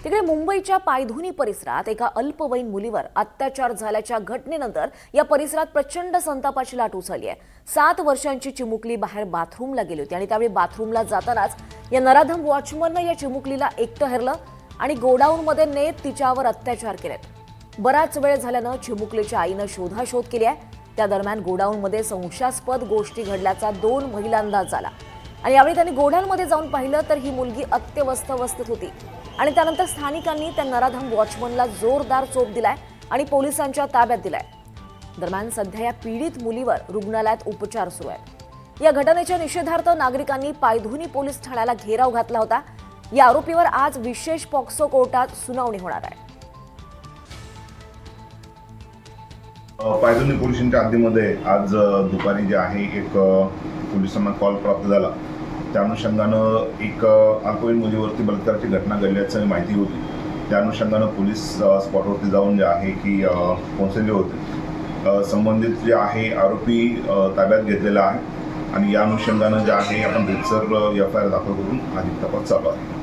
तिकडे मुंबईच्या पायधुनी परिसरात एका अल्पवयीन मुलीवर अत्याचार झाल्याच्या घटनेनंतर या परिसरात प्रचंड संतापाची लाट उसळली आहे। 7 वर्षांची चिमुकली बाहेर बाथरूमला गेली होती आणि त्यावेळी बाथरूमला जातानाच या नराधम वॉचमनने या चिमुकलीला एकटं हेरलं आणि गोडाऊनमध्ये नेत तिच्यावर अत्याचार केलेत। बराच वेळ झाल्यानं चिमुकलीच्या आईनं शोधाशोध केली आहे। त्या दरम्यान गोडाऊनमध्ये संशयास्पद गोष्टी घडल्याचा 2 महिला अंदाज झाला आणि यावेळी त्यांनी गोडाऊनमध्ये जाऊन पाहिलं तर ही मुलगी अत्यवस्थ अवस्थेत होती आणि त्यानंतर स्थानिकांनी त्या नराधम वॉचमनला जोरदार चोप दिलाय आणि पोलिसांच्या ताब्यात दिलाय। दरम्यान सध्या या पीडित मुलीवर रुग्णालयात उपचार सुरू आहेत। या घटनेच्या निषेधार्थ नागरिकांनी पायधुनी पोलीस ठाण्याला घेराव घातला होता। या आरोपीवर आज विशेष पॉक्सो कोर्टात सुनावणी होणार आहे। पायधुनी पोलीस स्टेशनच्या हद्दीमध्ये आज दुपारी जे आहे एक पोलिसांना कॉल प्राप्त झाला। त्या अनुषंगानं एक अल्पवयीन मुलीवरती बलात्काराची घटना घडल्याची माहिती होती। त्या अनुषंगानं पोलीस स्पॉटवरती जाऊन जे आहे की पोहोचलेले होते। संबंधित जे आहे आरोपी ताब्यात घेतलेला आहे आणि या अनुषंगानं जे आहे आपण रितसर FIR दाखल करून अधिक तपास चालू आहे।